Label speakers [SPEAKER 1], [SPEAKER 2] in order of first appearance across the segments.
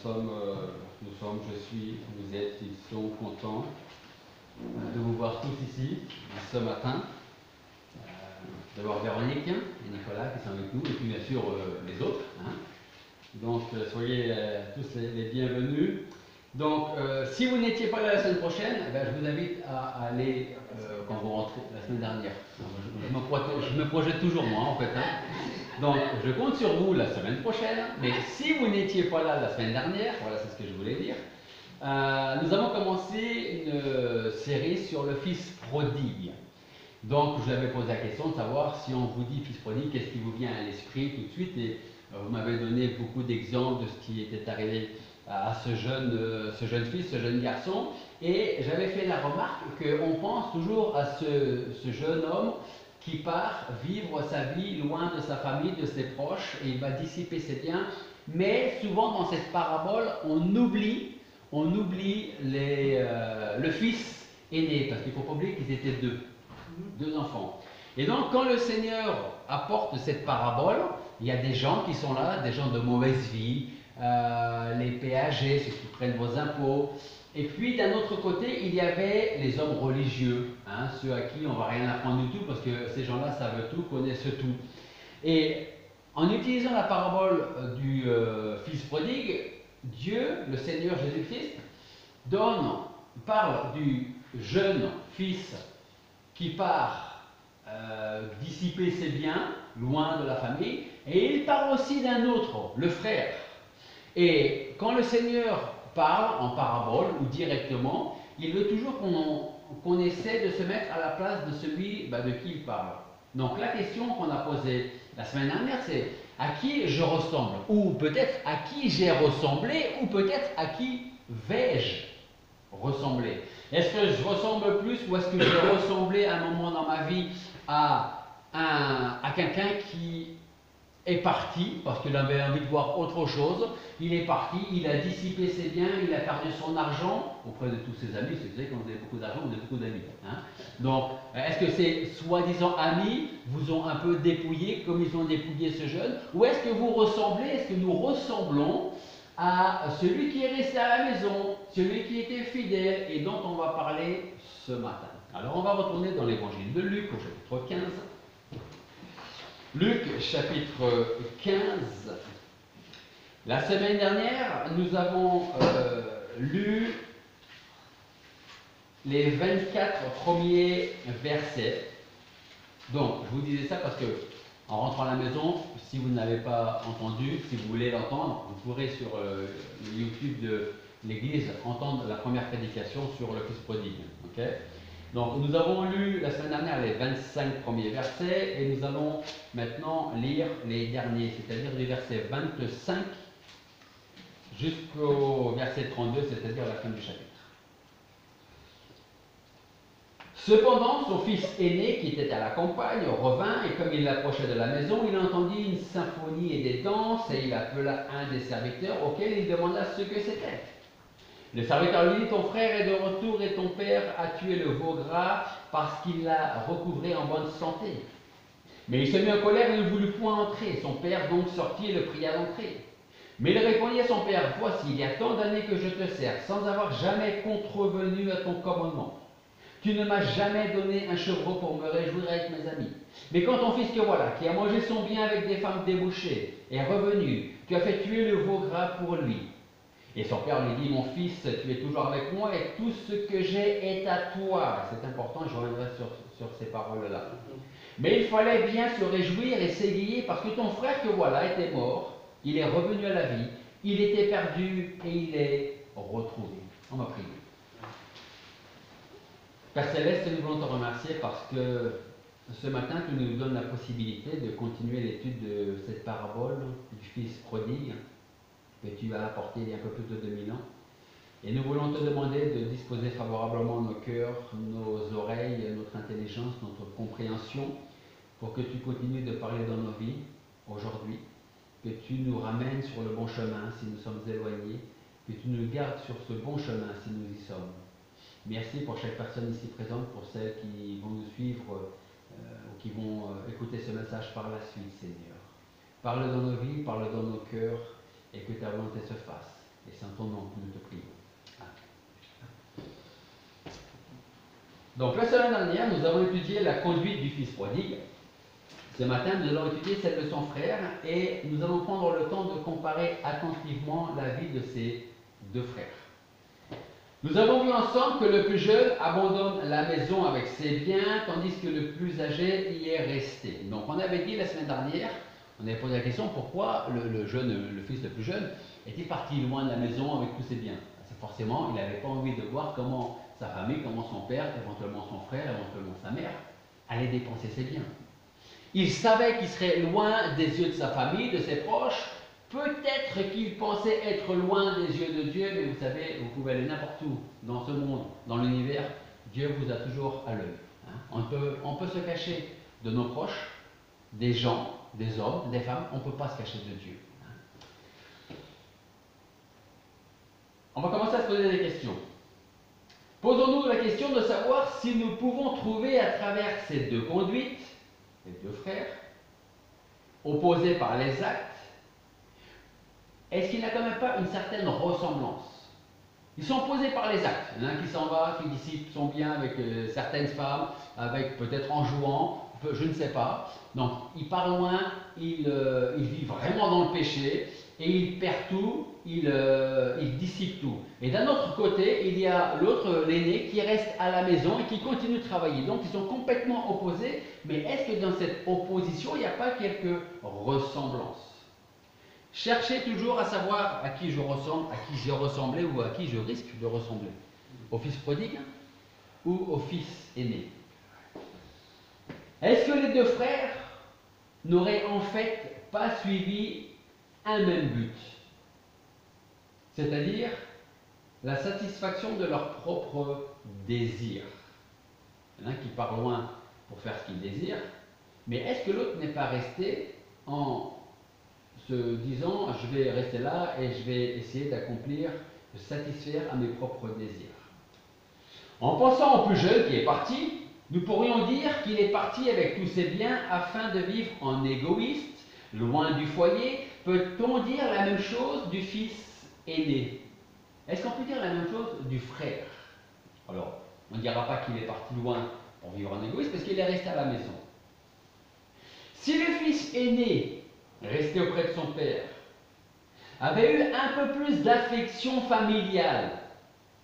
[SPEAKER 1] je suis, vous êtes, ils sont contents de vous voir tous ici ce matin, de voir Véronique et Nicolas qui sont avec nous, et puis bien sûr les autres. Hein. Donc soyez tous les bienvenus. Donc si vous n'étiez pas là la semaine prochaine, je vous invite à aller quand vous rentrez la semaine dernière. Je me projette toujours moi en fait. Hein. Donc je compte sur vous la semaine prochaine, mais si vous n'étiez pas là la semaine dernière, voilà c'est ce que je voulais dire, nous avons commencé une série sur le fils prodigue. Donc je vous avais posé la question de savoir si on vous dit fils prodigue, qu'est-ce qui vous vient à l'esprit tout de suite, et vous m'avez donné beaucoup d'exemples de ce qui était arrivé à ce jeune fils, ce jeune garçon, et j'avais fait la remarque qu'on pense toujours à ce jeune homme qui part vivre sa vie loin de sa famille, de ses proches, et il va dissiper ses biens, mais souvent dans cette parabole, on oublie le fils aîné, parce qu'il ne faut pas oublier qu'ils étaient deux enfants. Et donc quand le Seigneur apporte cette parabole, il y a des gens qui sont là, des gens de mauvaise vie, les péagers, ceux qui prennent vos impôts. Et puis d'un autre côté, il y avait les hommes religieux, hein, ceux à qui on ne va rien apprendre du tout, parce que ces gens-là savent tout, connaissent tout. Et en utilisant la parabole du fils prodigue, Dieu, le Seigneur Jésus-Christ, parle du jeune fils qui part dissiper ses biens, loin de la famille, et il parle aussi d'un autre, le frère. Et quand le Seigneur parle en parabole ou directement, il veut toujours qu'on essaie de se mettre à la place de celui de qui il parle. Donc la question qu'on a posée la semaine dernière, c'est à qui je ressemble, ou peut-être à qui j'ai ressemblé, ou peut-être à qui vais-je ressembler. Est-ce que je ressemble plus, ou est-ce que j'ai ressemblé à un moment dans ma vie à quelqu'un qui est parti parce qu'il avait envie de voir autre chose, il est parti, il a dissipé ses biens, il a perdu son argent auprès de tous ses amis. Vous savez, quand vous avez beaucoup d'argent, vous avez beaucoup d'amis. Hein. Donc, est-ce que ces soi-disant amis vous ont un peu dépouillé comme ils ont dépouillé ce jeune, ou est-ce que vous ressemblez, est-ce que nous ressemblons à celui qui est resté à la maison, celui qui était fidèle et dont on va parler ce matin? Alors, on va retourner dans l'évangile de Luc au chapitre 15. Luc chapitre 15. La semaine dernière, nous avons lu les 24 premiers versets. Donc, je vous disais ça parce que, en rentrant à la maison, si vous ne l'avez pas entendu, si vous voulez l'entendre, vous pourrez sur le YouTube de l'église entendre la première prédication sur le fils prodigue. Okay. Donc nous avons lu la semaine dernière les 25 premiers versets et nous allons maintenant lire les derniers, c'est-à-dire du verset 25 jusqu'au verset 32, c'est-à-dire la fin du chapitre. Cependant, son fils aîné, qui était à la campagne, revint, et comme il approchait de la maison, il entendit une symphonie et des danses, et il appela un des serviteurs, auquel il demanda ce que c'était. Le serviteur lui dit, ton frère est de retour et ton père a tué le veau gras parce qu'il l'a recouvré en bonne santé. Mais il se mit en colère et ne voulut point entrer. Son père donc sortit et le pria d'entrer. Mais il répondit à son père, voici, il y a tant d'années que je te sers, sans avoir jamais contrevenu à ton commandement. Tu ne m'as jamais donné un chevreau pour me réjouir avec mes amis. Mais quand ton fils que voilà, qui a mangé son bien avec des femmes débauchées, est revenu, tu as fait tuer le veau gras pour lui. Et son père lui dit, mon fils, tu es toujours avec moi et tout ce que j'ai est à toi. C'est important, je reviendrai sur ces paroles-là. Mais il fallait bien se réjouir et s'égayer parce que ton frère que voilà était mort, il est revenu à la vie, il était perdu et il est retrouvé. On va prier. Père Céleste, nous voulons te remercier parce que ce matin, tu nous donnes la possibilité de continuer l'étude de cette parabole du fils prodigue que tu as apporté il y a un peu plus de 2000 ans. Et nous voulons te demander de disposer favorablement nos cœurs, nos oreilles, notre intelligence, notre compréhension, pour que tu continues de parler dans nos vies aujourd'hui, que tu nous ramènes sur le bon chemin si nous sommes éloignés, que tu nous gardes sur ce bon chemin si nous y sommes. Merci pour chaque personne ici présente, pour celles qui vont nous suivre ou qui vont écouter ce message par la suite, Seigneur. Parle dans nos vies, parle dans nos cœurs, et que ta volonté se fasse. et c'est en ton nom que nous te prions. Donc la semaine dernière, nous avons étudié la conduite du fils prodigue. Ce matin, nous allons étudier celle de son frère et nous allons prendre le temps de comparer attentivement la vie de ces deux frères. Nous avons vu ensemble que le plus jeune abandonne la maison avec ses biens, tandis que le plus âgé y est resté. Donc on avait dit la semaine dernière, on avait posé la question pourquoi le fils le plus jeune était parti loin de la maison avec tous ses biens. C'est forcément, il n'avait pas envie de voir comment sa famille, comment son père, éventuellement son frère, éventuellement sa mère, allaient dépenser ses biens. Il savait qu'il serait loin des yeux de sa famille, de ses proches. Peut-être qu'il pensait être loin des yeux de Dieu, mais vous savez, vous pouvez aller n'importe où dans ce monde, dans l'univers, Dieu vous a toujours à l'œil. On peut se cacher de nos proches, des gens, des hommes, des femmes, on ne peut pas se cacher de Dieu. On va commencer à se poser des questions. Posons-nous la question de savoir si nous pouvons trouver à travers ces deux conduites, les deux frères, opposés par les actes, est-ce qu'il n'y a quand même pas une certaine ressemblance? Ils sont opposés par les actes. Il y en a un qui s'en va, qui dissipe son bien avec certaines femmes, avec peut-être en jouant, je ne sais pas. Donc il part loin, il vit vraiment dans le péché, et il perd tout, il dissipe tout. Et d'un autre côté, il y a l'autre, l'aîné, qui reste à la maison et qui continue de travailler. Donc ils sont complètement opposés, mais est-ce que dans cette opposition, il n'y a pas quelques ressemblances? Cherchez toujours à savoir à qui je ressemble, à qui j'ai ressemblé ou à qui je risque de ressembler. Au fils prodigue ou au fils aîné? Est-ce que les deux frères n'auraient en fait pas suivi un même but? C'est-à-dire la satisfaction de leur propre désir. Il y en a un qui part loin pour faire ce qu'il désire, mais est-ce que l'autre n'est pas resté en se disant je vais rester là et je vais essayer d'accomplir, de satisfaire à mes propres désirs? En pensant au plus jeune qui est parti, nous pourrions dire qu'il est parti avec tous ses biens afin de vivre en égoïste, loin du foyer. Peut-on dire la même chose du fils aîné? Est-ce qu'on peut dire la même chose du frère? Alors, on ne dira pas qu'il est parti loin pour vivre en égoïste parce qu'il est resté à la maison. Si le fils aîné, resté auprès de son père, avait eu un peu plus d'affection familiale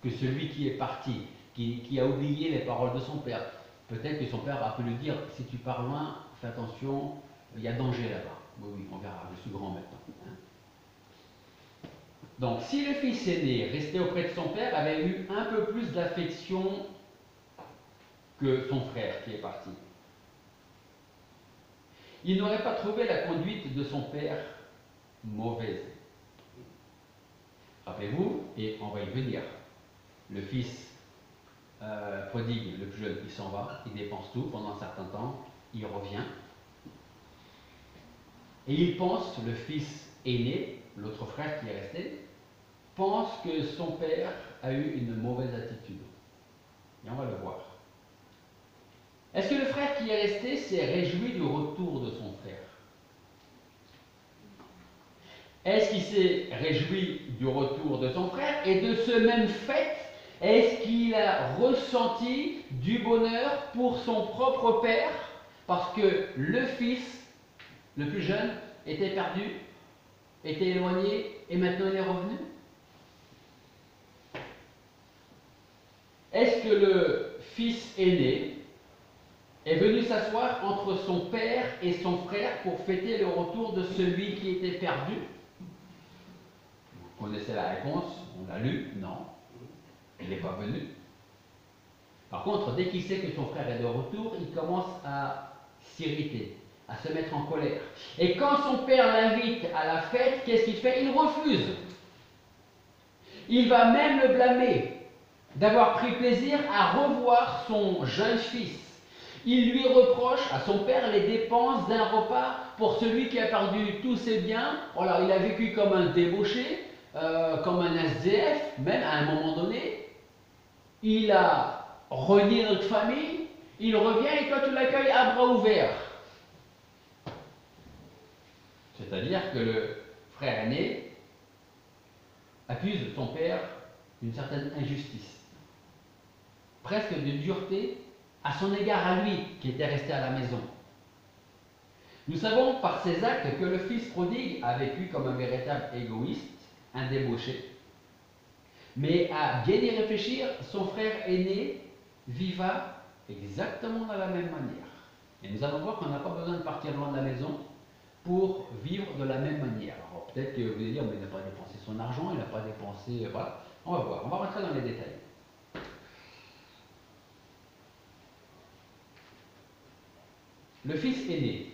[SPEAKER 1] que celui qui est parti, qui a oublié les paroles de son père. Peut-être que son père a pu lui dire, si tu pars loin, fais attention, il y a danger là-bas. Oui, oui, on verra, je suis grand maintenant. Donc, si le fils aîné, resté auprès de son père, avait eu un peu plus d'affection que son frère qui est parti, il n'aurait pas trouvé la conduite de son père mauvaise. Rappelez-vous, et on va y venir, le fils prodigue, le plus jeune, il s'en va, il dépense tout pendant un certain temps, il revient, et il pense, le fils aîné, l'autre frère qui est resté, pense que son père a eu une mauvaise attitude. Et on va le voir. Est-ce que le frère qui est resté s'est réjoui du retour de son frère? Est-ce qu'il s'est réjoui du retour de son frère? Et de ce même fait, est-ce qu'il a ressenti du bonheur pour son propre père parce que le fils, le plus jeune, était perdu, était éloigné et maintenant il est revenu? Est-ce que le fils aîné est venu s'asseoir entre son père et son frère pour fêter le retour de celui qui était perdu? Vous connaissez la réponse, on l'a lu, non, il n'est pas venu. Par contre, dès qu'il sait que son frère est de retour, il commence à s'irriter, à se mettre en colère. Et quand son père l'invite à la fête, qu'est-ce qu'il fait? Il refuse. Il va même le blâmer d'avoir pris plaisir à revoir son jeune fils. Il lui reproche à son père les dépenses d'un repas pour celui qui a perdu tous ses biens. Alors, il a vécu comme un débauché, comme un SDF, même à un moment donné. Il a renié notre famille. Il revient et toi tu l'accueilles à bras ouverts. C'est-à-dire que le frère aîné accuse son père d'une certaine injustice, presque de dureté à son égard à lui qui était resté à la maison. Nous savons par ses actes que le fils prodigue a vécu comme un véritable égoïste, un débauché. Mais à bien y réfléchir, son frère aîné viva exactement de la même manière. Et nous allons voir qu'on n'a pas besoin de partir loin de la maison pour vivre de la même manière. Alors peut-être que vous allez dire, mais il n'a pas dépensé son argent, il n'a pas dépensé... Voilà, on va voir, on va rentrer dans les détails. Le fils aîné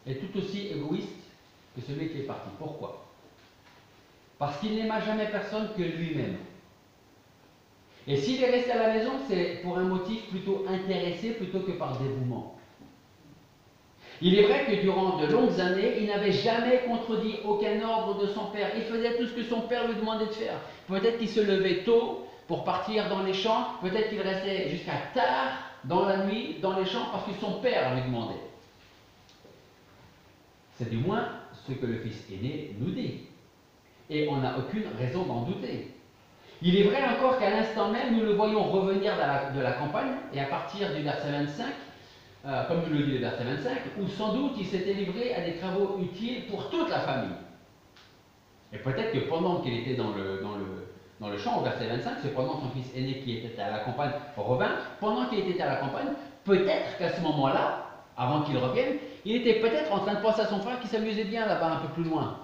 [SPEAKER 1] est tout aussi égoïste que celui qui est parti. Pourquoi? Parce qu'il n'aima jamais personne que lui-même. Et s'il est resté à la maison, c'est pour un motif plutôt intéressé plutôt que par dévouement. Il est vrai que durant de longues années, il n'avait jamais contredit aucun ordre de son père. Il faisait tout ce que son père lui demandait de faire. Peut-être qu'il se levait tôt pour partir dans les champs, peut-être qu'il restait jusqu'à tard dans la nuit dans les champs parce que son père lui demandait. C'est du moins ce que le fils aîné nous dit. Et on n'a aucune raison d'en douter. Il est vrai encore qu'à l'instant même, nous le voyons revenir de la campagne, et à partir du verset 25, comme nous le dit le verset 25, où sans doute il s'était livré à des travaux utiles pour toute la famille. Et peut-être que pendant qu'il était dans le champ, au verset 25, c'est pendant son fils aîné qui était à la campagne revint, pendant qu'il était à la campagne, peut-être qu'à ce moment-là, avant qu'il revienne, il était peut-être en train de penser à son frère qui s'amusait bien là-bas un peu plus loin,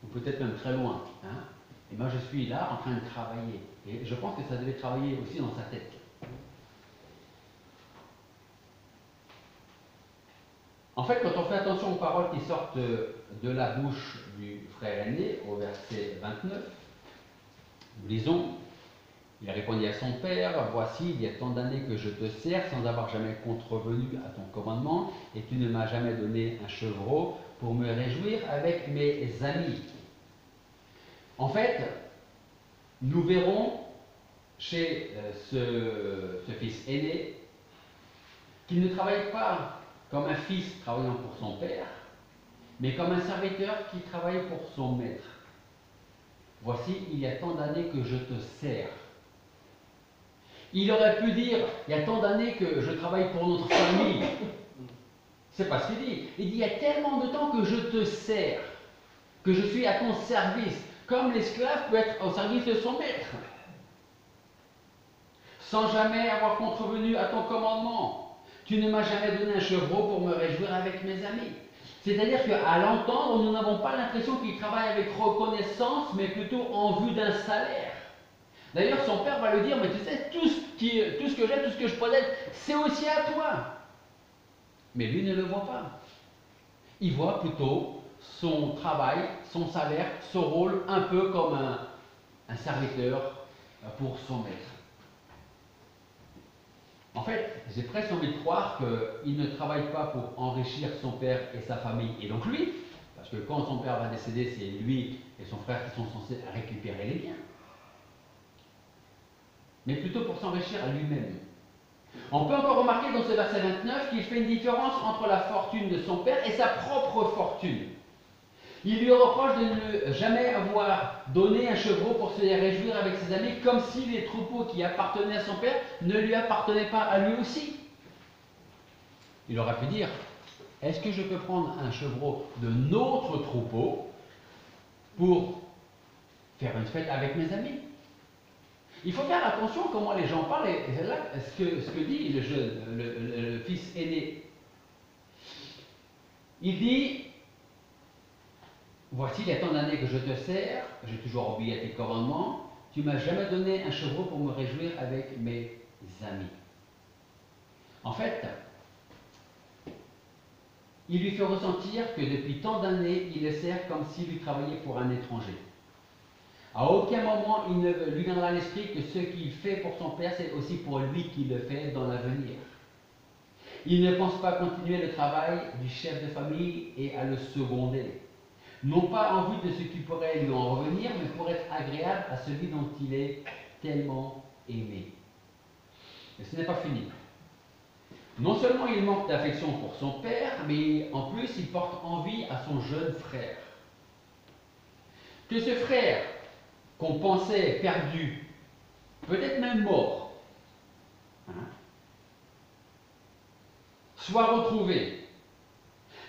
[SPEAKER 1] ou peut-être même très loin. Hein. Et moi je suis là en train de travailler. Et je pense que ça devait travailler aussi dans sa tête. En fait, quand on fait attention aux paroles qui sortent de la bouche du frère aîné, au verset 29, nous lisons, il répondit à son père, voici, il y a tant d'années que je te sers sans avoir jamais contrevenu à ton commandement, et tu ne m'as jamais donné un chevreau pour me réjouir avec mes amis. En fait, nous verrons chez ce fils aîné qu'il ne travaille pas comme un fils travaillant pour son père, mais comme un serviteur qui travaille pour son maître. Voici, il y a tant d'années que je te sers. Il aurait pu dire, il y a tant d'années que je travaille pour notre famille. C'est pas ce qu'il dit. Il dit, il y a tellement de temps que je te sers, que je suis à ton service, comme l'esclave peut être au service de son maître, sans jamais avoir contrevenu à ton commandement. Tu ne m'as jamais donné un chevreau pour me réjouir avec mes amis. C'est-à-dire qu'à l'entendre, nous n'avons pas l'impression qu'il travaille avec reconnaissance, mais plutôt en vue d'un salaire. D'ailleurs, son père va lui dire, mais tu sais, tout ce que j'ai, tout ce que je possède, c'est aussi à toi. Mais lui ne le voit pas. Il voit plutôt son travail, son salaire, son rôle, un peu comme un serviteur pour son maître. En fait, j'ai presque envie de croire qu'il ne travaille pas pour enrichir son père et sa famille, et donc lui, parce que quand son père va décéder, c'est lui et son frère qui sont censés récupérer les biens, mais plutôt pour s'enrichir à lui-même. On peut encore remarquer dans ce verset 29 qu'il fait une différence entre la fortune de son père et sa propre fortune. Il lui reproche de ne jamais avoir donné un chevreau pour se réjouir avec ses amis, comme si les troupeaux qui appartenaient à son père ne lui appartenaient pas à lui aussi. Il aurait pu dire, est-ce que je peux prendre un chevreau de notre troupeau pour faire une fête avec mes amis? Il faut faire attention comment les gens parlent, et là, ce que dit le fils aîné. Il dit, voici, il y a tant d'années que je te sers, j'ai toujours obéi à tes commandements, tu ne m'as jamais donné un chevreau pour me réjouir avec mes amis. En fait, il lui fait ressentir que depuis tant d'années, il le sert comme s'il lui travaillait pour un étranger. À aucun moment il ne lui viendra à l'esprit que ce qu'il fait pour son père, c'est aussi pour lui qu'il le fait dans l'avenir. Il ne pense pas continuer le travail du chef de famille et à le seconder. Non pas en vue de ce qui pourrait lui en revenir, mais pour être agréable à celui dont il est tellement aimé. Mais ce n'est pas fini. Non seulement il manque d'affection pour son père, mais en plus il porte envie à son jeune frère. que ce frère qu'on pensait perdu, peut-être même mort, hein, soit retrouvé.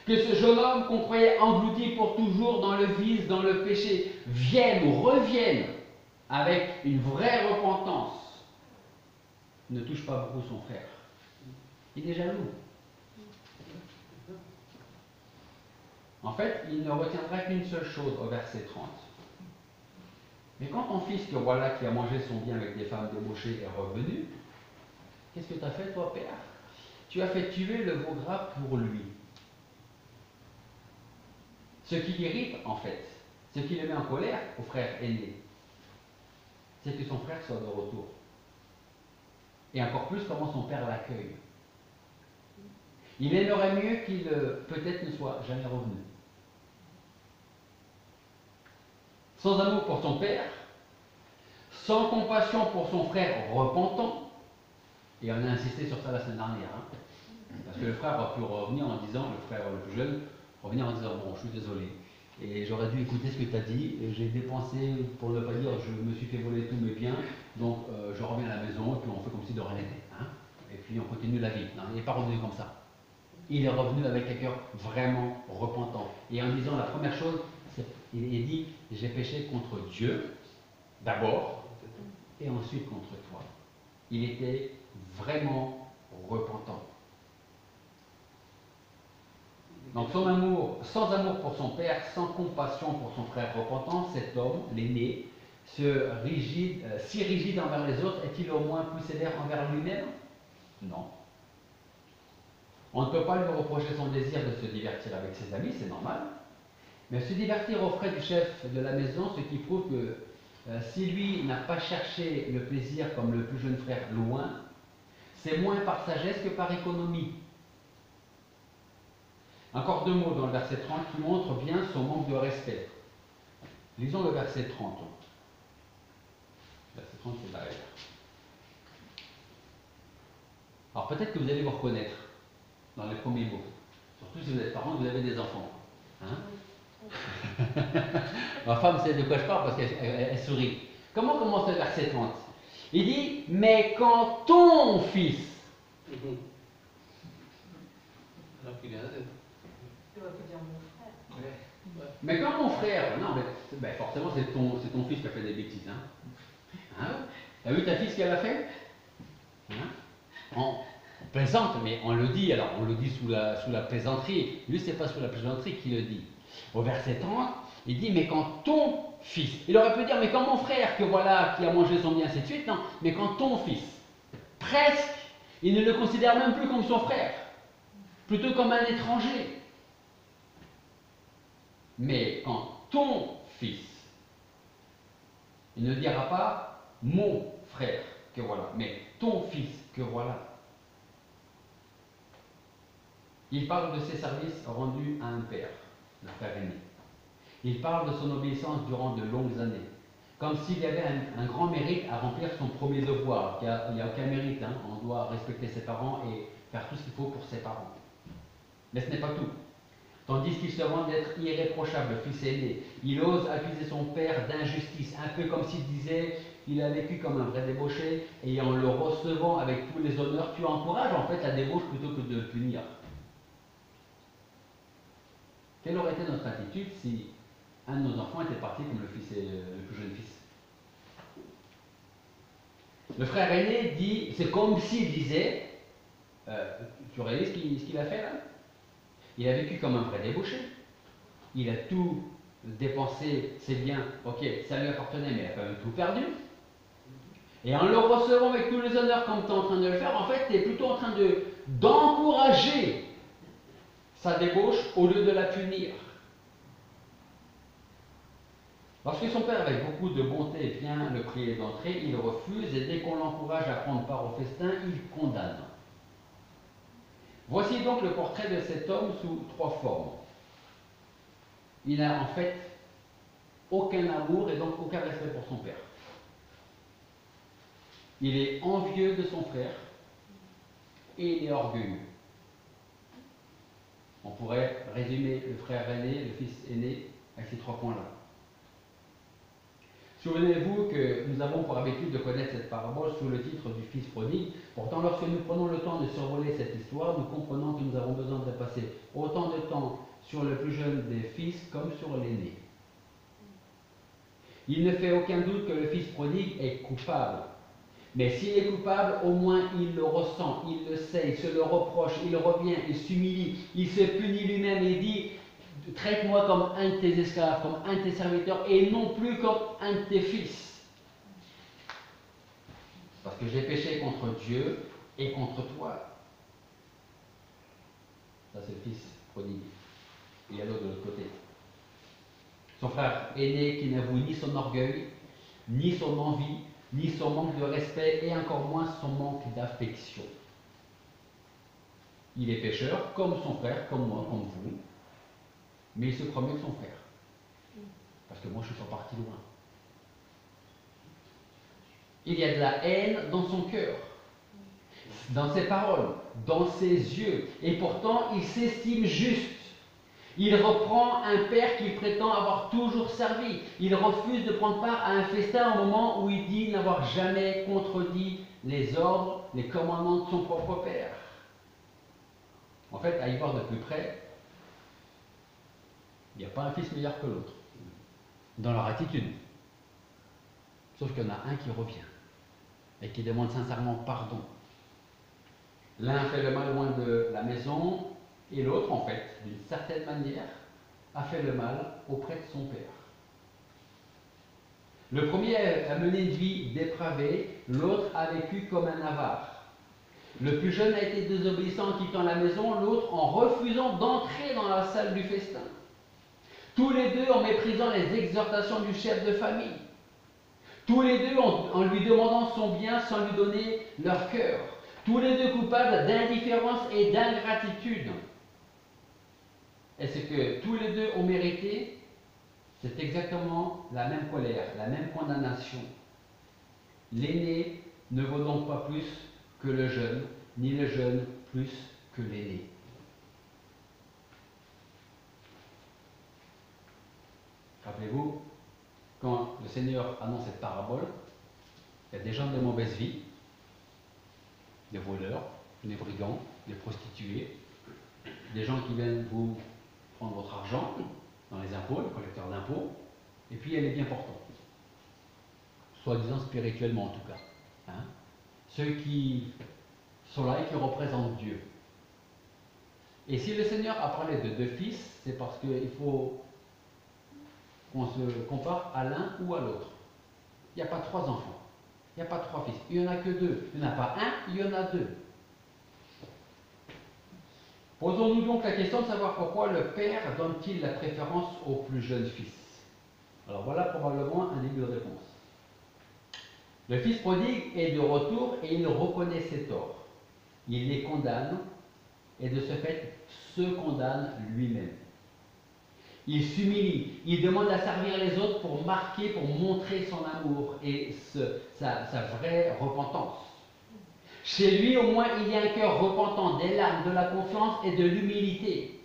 [SPEAKER 1] Que ce jeune homme qu'on croyait englouti pour toujours dans le vice, dans le péché, vienne ou revienne avec une vraie repentance, ne touche pas beaucoup son frère. Il est jaloux. En fait, il ne retiendra qu'une seule chose au verset 30. Mais quand ton fils, que voilà, qui a mangé son bien avec des femmes débauchées, est revenu, qu'est-ce que tu as fait, toi, père? Tu as fait tuer le veau gras pour lui. Ce qui l'irrite, en fait, ce qui le met en colère au frère aîné, c'est que son frère soit de retour. Et encore plus, comment son père l'accueille. Il aimerait mieux qu'il, peut-être, ne soit jamais revenu. Sans amour pour son père, sans compassion pour son frère repentant, et on a insisté sur ça la semaine dernière, hein, parce que le frère a pu revenir en disant, le frère le plus jeune, revenir en disant, bon, je suis désolé, et j'aurais dû écouter ce que tu as dit, et j'ai dépensé, pour ne pas dire, je me suis fait voler tous mes biens, donc je reviens à la maison, et puis on fait comme si de rien n'était, hein, et puis on continue la vie. Non, il n'est pas revenu comme ça. Il est revenu avec un cœur vraiment repentant, et en disant la première chose, il dit, j'ai péché contre Dieu, d'abord, et ensuite contre toi. Il était vraiment repentant. Donc sans amour pour son père, sans compassion pour son frère repentant, cet homme, l'aîné, si rigide envers les autres, est-il au moins plus sévère envers lui-même? Non. On ne peut pas lui reprocher son désir de se divertir avec ses amis, c'est normal. Mais se divertir aux frais du chef de la maison, ce qui prouve que si lui n'a pas cherché le plaisir comme le plus jeune frère loin, c'est moins par sagesse que par économie. Encore deux mots dans le verset 30 qui montrent bien son manque de respect. Lisons le verset 30. Verset 30, c'est derrière. Alors peut-être que vous allez vous reconnaître dans les premiers mots. Surtout si vous êtes parents, vous avez des enfants. Hein? Ma femme sait de quoi je parle parce qu'elle sourit. Comment commence le verset 30? Il dit, mais quand ton fils.
[SPEAKER 2] Alors qu'il est un
[SPEAKER 3] Tu vas pas dire mon frère.
[SPEAKER 2] Ouais.
[SPEAKER 1] Mais quand mon frère, non, mais forcément c'est ton fils qui a fait des bêtises. Hein? T'as vu ta fille ce qu'elle a fait? Hein? On plaisante, mais on le dit, alors on le dit sous la plaisanterie. Lui, c'est pas sous la plaisanterie qu'il le dit. Au verset 30, il dit, mais quand ton fils, il aurait pu dire, mais quand mon frère, que voilà, qui a mangé son bien, ainsi de suite, non, mais quand ton fils, presque, il ne le considère même plus comme son frère, plutôt comme un étranger. Mais quand ton fils, il ne dira pas mon frère que voilà, mais ton fils que voilà. Il parle de ses services rendus à un père, le frère aîné. Il parle de son obéissance durant de longues années, comme s'il y avait un grand mérite à remplir son premier devoir. Il n'y a aucun mérite, hein. On doit respecter ses parents et faire tout ce qu'il faut pour ses parents. Mais ce n'est pas tout. Tandis qu'il se rend d'être irréprochable, fils aîné, il ose accuser son père d'injustice, un peu comme s'il disait il a vécu comme un vrai débauché, et en le recevant avec tous les honneurs, tu encourages en fait la débauche plutôt que de le punir. Quelle aurait été notre attitude si un de nos enfants était parti comme le plus jeune fils? Le frère aîné dit, c'est comme s'il disait, tu réalises ce qu'il a fait là? Il a vécu comme un vrai débauché. Il a tout dépensé, ses biens, ok, ça lui appartenait, mais il a quand même tout perdu. Et en le recevant avec tous les honneurs comme tu es en train de le faire, en fait, tu es plutôt en train d'encourager sa débauche au lieu de la punir. Lorsque son père, avec beaucoup de bonté, vient le prier d'entrer, il refuse, et dès qu'on l'encourage à prendre part au festin, il condamne. Voici donc le portrait de cet homme sous trois formes. Il n'a en fait aucun amour et donc aucun respect pour son père. Il est envieux de son frère et il est orgueilleux. On pourrait résumer le frère aîné, le fils aîné, avec ces trois points-là. Souvenez-vous que nous avons pour habitude de connaître cette parabole sous le titre du Fils prodigue. Pourtant, lorsque nous prenons le temps de survoler cette histoire, nous comprenons que nous avons besoin de passer autant de temps sur le plus jeune des fils comme sur l'aîné. Il ne fait aucun doute que le Fils prodigue est coupable. Mais s'il est coupable, au moins il le ressent, il le sait, il se le reproche, il revient, il s'humilie, il se punit lui-même et dit « Traite-moi comme un de tes esclaves, comme un de tes serviteurs et non plus comme un de tes fils. Parce que j'ai péché contre Dieu et contre toi. » Ça c'est le Fils prodigue. Il y a l'autre de l'autre côté. Son frère aîné qui n'avoue ni son orgueil, ni son envie, ni son manque de respect, et encore moins son manque d'affection. Il est pécheur, comme son frère, comme moi, comme vous, mais il se croit mieux que son frère. Parce que moi, je suis pas parti loin. Il y a de la haine dans son cœur, dans ses paroles, dans ses yeux, et pourtant, il s'estime juste. Il reprend un père qu'il prétend avoir toujours servi. Il refuse de prendre part à un festin au moment où il dit n'avoir jamais contredit les ordres, les commandements de son propre père. En fait, à y voir de plus près, il n'y a pas un fils meilleur que l'autre, dans leur attitude. Sauf qu'il y en a un qui revient et qui demande sincèrement pardon. L'un fait le mal loin de la maison, et l'autre, en fait, d'une certaine manière, a fait le mal auprès de son père. Le premier a mené une vie dépravée, l'autre a vécu comme un avare. Le plus jeune a été désobéissant en quittant la maison, l'autre en refusant d'entrer dans la salle du festin. Tous les deux en méprisant les exhortations du chef de famille. Tous les deux en lui demandant son bien sans lui donner leur cœur. Tous les deux coupables d'indifférence et d'ingratitude. Et ce que tous les deux ont mérité, c'est exactement la même colère, la même condamnation. L'aîné ne vaut donc pas plus que le jeune, ni le jeune plus que l'aîné. Rappelez-vous, quand le Seigneur annonce cette parabole, il y a des gens de mauvaise vie, des voleurs, des brigands, des prostituées, des gens qui viennent vous prendre votre argent dans les impôts, les collecteurs d'impôts, et puis il y a les bien portants, soi-disant spirituellement en tout cas. Hein? Ceux qui sont là et qui représentent Dieu. Et si le Seigneur a parlé de deux fils, c'est parce qu'il faut qu'on se compare à l'un ou à l'autre. Il n'y a pas trois enfants, il n'y a pas trois fils, il n'y en a que deux. Il n'y en a pas un, il y en a deux. Posons-nous donc la question de savoir pourquoi le père donne-t-il la préférence au plus jeune fils. Alors voilà probablement un début de réponse. Le fils prodigue est de retour et il reconnaît ses torts. Il les condamne et de ce fait se condamne lui-même. Il s'humilie, il demande à servir les autres pour marquer, pour montrer son amour et sa vraie repentance. Chez lui, au moins, il y a un cœur repentant, des larmes, de la confiance et de l'humilité.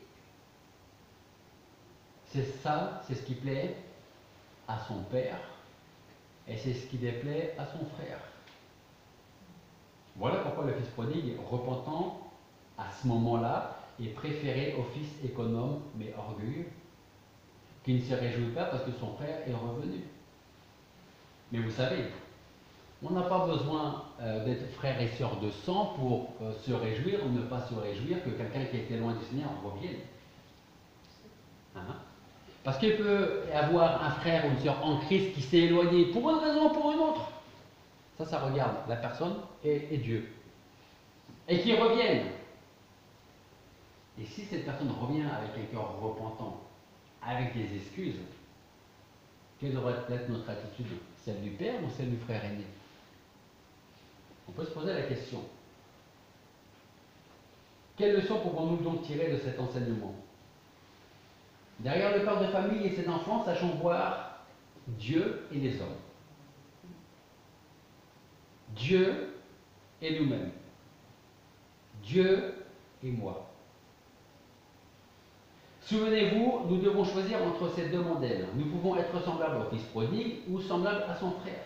[SPEAKER 1] C'est ça, c'est ce qui plaît à son père et c'est ce qui déplaît à son frère. Voilà pourquoi le fils prodigue, repentant à ce moment-là, est préféré au fils économe mais orgueilleux, qui ne se réjouit pas parce que son frère est revenu. Mais vous savez, on n'a pas besoin d'être frère et sœur de sang pour se réjouir ou ne pas se réjouir que quelqu'un qui était loin du Seigneur revienne. Hein? Parce qu'il peut y avoir un frère ou une sœur en Christ qui s'est éloigné pour une raison ou pour une autre. Ça regarde la personne et Dieu. Et qui reviennent. Et si cette personne revient avec un cœur repentant, avec des excuses, quelle devrait être notre attitude? Celle du père ou celle du frère aîné? On peut se poser la question. Quelle leçon pouvons-nous donc tirer de cet enseignement? Derrière le père de famille et ses enfants, sachons voir Dieu et les hommes. Dieu et nous-mêmes. Dieu et moi. Souvenez-vous, nous devons choisir entre ces deux modèles. Nous pouvons être semblables au fils prodigue ou semblables à son frère.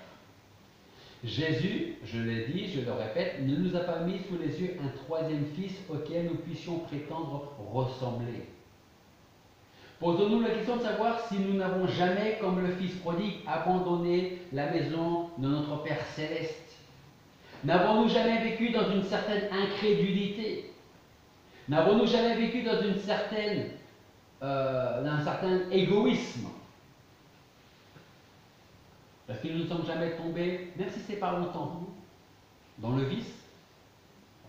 [SPEAKER 1] Jésus, je l'ai dit, je le répète, ne nous a pas mis sous les yeux un troisième fils auquel nous puissions prétendre ressembler. Posons-nous la question de savoir si nous n'avons jamais, comme le fils prodigue, abandonné la maison de notre Père céleste. N'avons-nous jamais vécu dans une certaine incrédulité? N'avons-nous jamais vécu dans un certain égoïsme? Parce que nous ne sommes jamais tombés, même si c'est pas longtemps, dans le vice.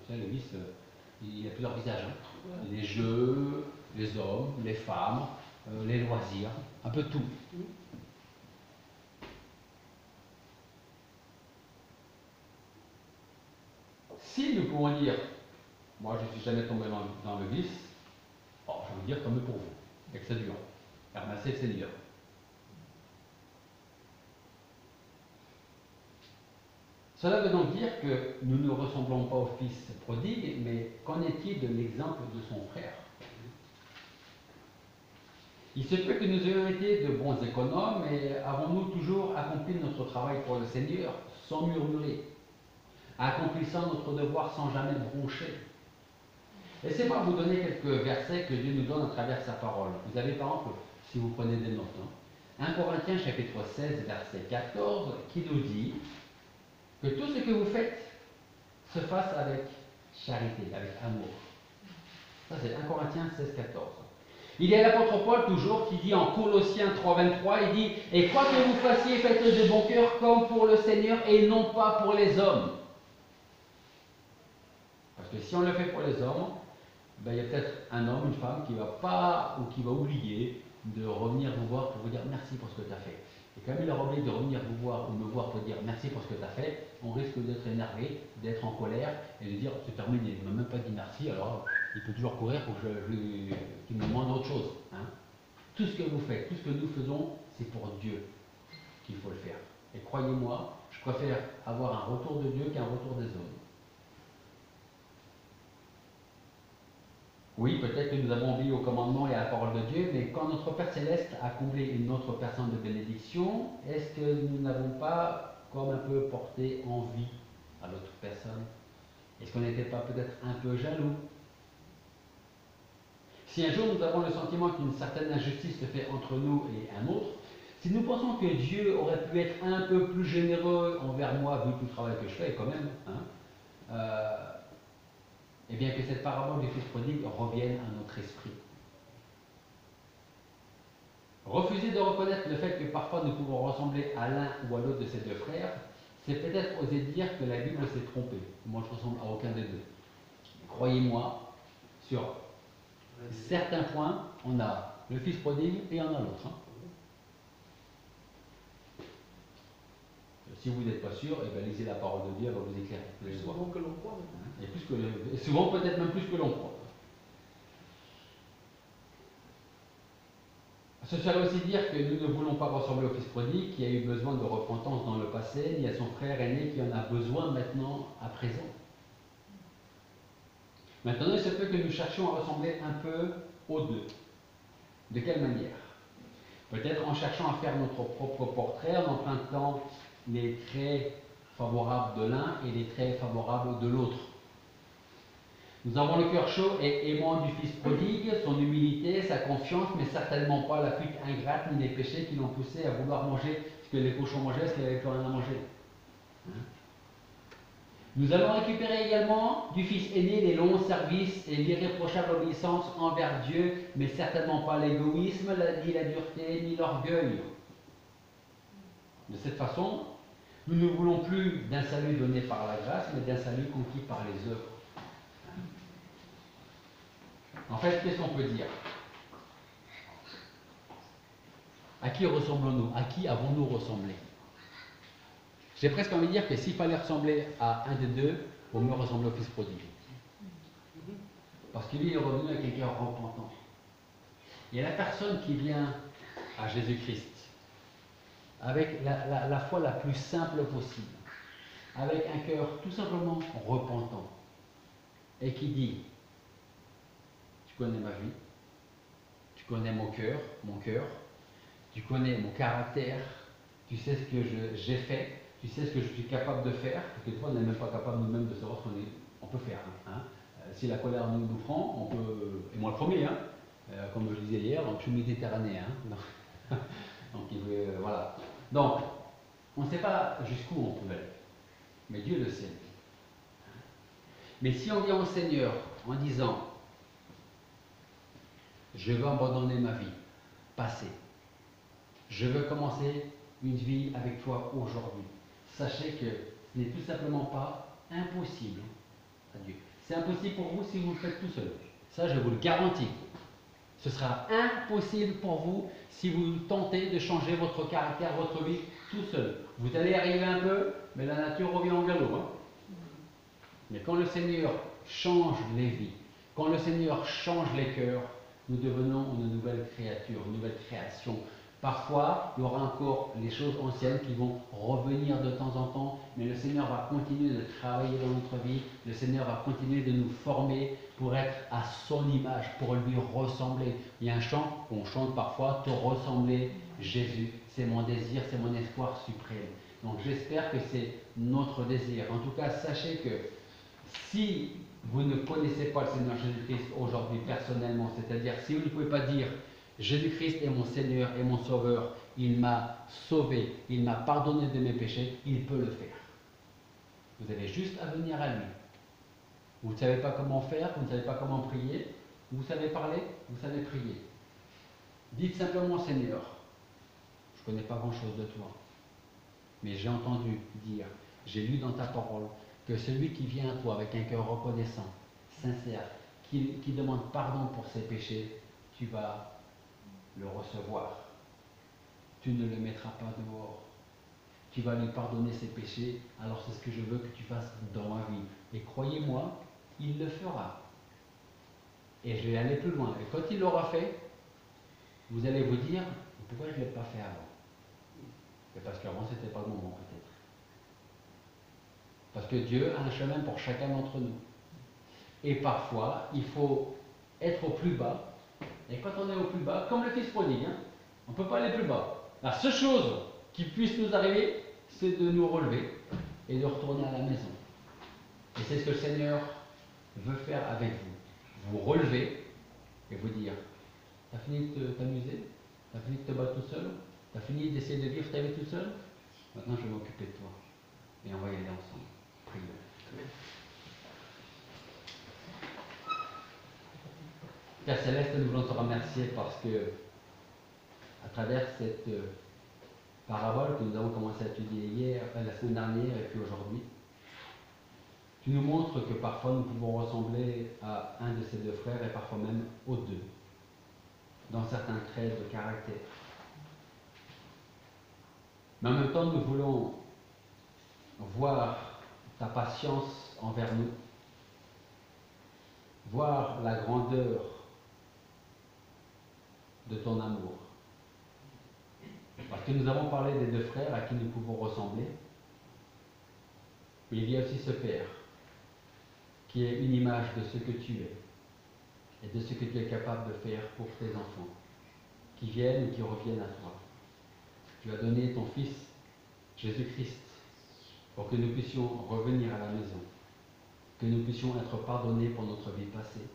[SPEAKER 1] Vous savez, le vice, il y a plusieurs visages. Hein. Les jeux, les hommes, les femmes, les loisirs, un peu tout. Si nous pouvons dire, moi je ne suis jamais tombé dans le vice, je vais vous dire comme pour vous, et que c'est dur. Remerciez le Seigneur. Cela veut donc dire que nous ne ressemblons pas au fils prodigue, mais qu'en est-il de l'exemple de son frère? Il se peut que nous ayons été de bons économes, mais avons-nous toujours accompli notre travail pour le Seigneur sans murmurer, accomplissant notre devoir sans jamais broncher? Laissez-moi vous donner quelques versets que Dieu nous donne à travers sa parole. Vous avez par exemple, si vous prenez des notes, 1 Corinthiens chapitre 16, verset 14, qui nous dit que tout ce que vous faites se fasse avec charité, avec amour. Ça c'est 1 Corinthiens 16, 14. Il y a l'apôtre Paul toujours qui dit en Colossiens 3, 23, il dit « Et quoi que vous fassiez, faites-le de bon cœur comme pour le Seigneur et non pas pour les hommes. » Parce que si on le fait pour les hommes, il y a peut-être un homme, une femme qui ne va pas ou qui va oublier de revenir vous voir pour vous dire merci pour ce que tu as fait. Et comme il aura oublié de revenir vous voir ou me voir pour dire merci pour ce que tu as fait, on risque d'être énervé, d'être en colère et de dire c'est terminé, il ne m'a même pas dit merci, alors il peut toujours courir pour qu'il me demande autre chose. Hein. Tout ce que vous faites, tout ce que nous faisons, c'est pour Dieu qu'il faut le faire. Et croyez-moi, je préfère avoir un retour de Dieu qu'un retour des hommes. Oui, peut-être que nous avons oublié au commandement et à la parole de Dieu, mais quand notre Père Céleste a comblé une autre personne de bénédiction, est-ce que nous n'avons pas comme un peu porté envie à l'autre personne? Est-ce qu'on n'était pas peut-être un peu jaloux? Si un jour nous avons le sentiment qu'une certaine injustice se fait entre nous et un autre, si nous pensons que Dieu aurait pu être un peu plus généreux envers moi, vu tout le travail que je fais quand même, et bien que cette parabole du fils prodigue revienne à notre esprit. Refuser de reconnaître le fait que parfois nous pouvons ressembler à l'un ou à l'autre de ces deux frères, c'est peut-être oser dire que la Bible s'est trompée. Moi, je ne ressemble à aucun des deux. Croyez-moi, sur certains points, on a le fils prodigue et on a l'autre. Si vous n'êtes pas sûr, lisez la parole de Dieu, elle va vous éclairer.
[SPEAKER 2] Plus souvent que l'on croit.
[SPEAKER 1] Et souvent peut-être même plus que l'on croit. Cela veut aussi dire que nous ne voulons pas ressembler au fils prodigue qui a eu besoin de repentance dans le passé, ni à son frère aîné qui en a besoin maintenant à présent. Maintenant, il se peut que nous cherchions à ressembler un peu aux deux. De quelle manière? Peut-être en cherchant à faire notre propre portrait, en empruntant les traits favorables de l'un et les traits favorables de l'autre. Nous avons le cœur chaud et aimant du fils prodigue, son humilité, sa confiance, mais certainement pas la fuite ingrate ni les péchés qui l'ont poussé à vouloir manger ce que les cochons mangeaient, parce qu'il n'y avait plus rien à manger. Nous allons récupérer également du fils aîné les longs services et l'irréprochable obéissance envers Dieu, mais certainement pas l'égoïsme, ni la dureté, ni l'orgueil. De cette façon, nous ne voulons plus d'un salut donné par la grâce, mais d'un salut conquis par les œuvres. En fait, qu'est-ce qu'on peut dire? À qui ressemblons-nous? À qui avons-nous ressemblé? J'ai presque envie de dire que s'il fallait ressembler à un des deux, il vaut mieux ressembler au fils prodigue. Parce que lui est revenu à quelqu'un repentant. Et la personne qui vient à Jésus-Christ, avec la foi la plus simple possible, avec un cœur tout simplement repentant, et qui dit: tu connais ma vie, tu connais mon cœur, tu connais mon caractère, tu sais ce que j'ai fait, tu sais ce que je suis capable de faire, parce que des fois on n'est même pas capable nous-mêmes de savoir ce qu'on peut faire. Hein. Si la colère nous prend, on peut, et moi le premier, hein, comme je disais hier, je suis méditerranéen. Hein. Donc voilà. Donc, on ne sait pas jusqu'où on peut aller, mais Dieu le sait. Mais si on vient au Seigneur en disant, je veux abandonner ma vie passée, je veux commencer une vie avec toi aujourd'hui, sachez que ce n'est tout simplement pas impossible à Dieu. C'est impossible pour vous si vous le faites tout seul. Ça, je vous le garantis. Ce sera impossible pour vous si vous tentez de changer votre caractère, votre vie tout seul. Vous allez arriver un peu, mais la nature revient en galop. Hein. Mais quand le Seigneur change les vies, quand le Seigneur change les cœurs, nous devenons une nouvelle créature, une nouvelle création. Parfois, il y aura encore les choses anciennes qui vont revenir de temps en temps, mais le Seigneur va continuer de travailler dans notre vie, le Seigneur va continuer de nous former pour être à son image, pour lui ressembler. Il y a un chant qu'on chante parfois, te ressembler, Jésus, c'est mon désir, c'est mon espoir suprême. Donc j'espère que c'est notre désir. En tout cas, sachez que si vous ne connaissez pas le Seigneur Jésus-Christ aujourd'hui personnellement, c'est-à-dire si vous ne pouvez pas dire Jésus-Christ est mon Seigneur et mon Sauveur, il m'a sauvé, il m'a pardonné de mes péchés, il peut le faire. Vous avez juste à venir à lui. Vous ne savez pas comment faire, vous ne savez pas comment prier, vous savez parler, vous savez prier. Dites simplement Seigneur, je ne connais pas grand-chose de toi, mais j'ai entendu dire, j'ai lu dans ta parole, que celui qui vient à toi avec un cœur reconnaissant, sincère, qui demande pardon pour ses péchés, tu vas le recevoir. Tu ne le mettras pas dehors. Tu vas lui pardonner ses péchés, alors c'est ce que je veux que tu fasses dans ma vie. Et croyez-moi, il le fera. Et je vais aller plus loin. Et quand il l'aura fait, vous allez vous dire, pourquoi je ne l'ai pas fait avant? C'est parce qu'avant, ce n'était pas le moment peut-être. Parce que Dieu a un chemin pour chacun d'entre nous. Et parfois, il faut être au plus bas. Et quand on est au plus bas, comme le fils prodigue, hein, on ne peut pas aller plus bas. La seule chose qui puisse nous arriver, c'est de nous relever et de retourner à la maison. Et c'est ce que le Seigneur veut faire avec vous. Vous relever et vous dire, t'as fini de t'amuser? T'as fini de te battre tout seul? T'as fini d'essayer de vivre ta vie tout seul? Maintenant, je vais m'occuper de toi. Et on va y aller ensemble. Prions. Père Céleste, nous voulons te remercier parce que, à travers cette parabole que nous avons commencé à étudier hier, la semaine dernière et puis aujourd'hui, tu nous montres que parfois nous pouvons ressembler à un de ces deux frères et parfois même aux deux, dans certains traits de caractère. Mais en même temps, nous voulons voir ta patience envers nous, voir la grandeur de ton amour. Parce que nous avons parlé des deux frères à qui nous pouvons ressembler, mais il y a aussi ce Père qui est une image de ce que tu es et de ce que tu es capable de faire pour tes enfants, qui viennent ou qui reviennent à toi. Tu as donné ton Fils, Jésus-Christ, pour que nous puissions revenir à la maison, que nous puissions être pardonnés pour notre vie passée,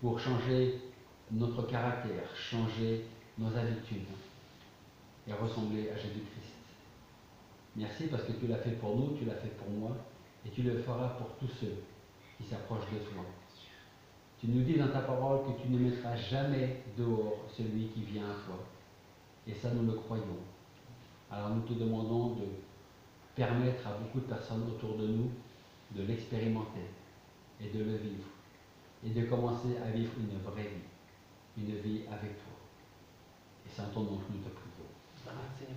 [SPEAKER 1] pour changer notre caractère, changer nos habitudes et ressembler à Jésus-Christ. Merci parce que tu l'as fait pour nous, tu l'as fait pour moi, et tu le feras pour tous ceux qui s'approchent de toi. Tu nous dis dans ta parole que tu ne mettras jamais dehors celui qui vient à toi. Et ça, nous le croyons. Alors nous te demandons de permettre à beaucoup de personnes autour de nous de l'expérimenter et de le vivre. Et de commencer à vivre une vraie vie avec toi. Et c'est en ton nom que nous te prions.
[SPEAKER 2] Amen.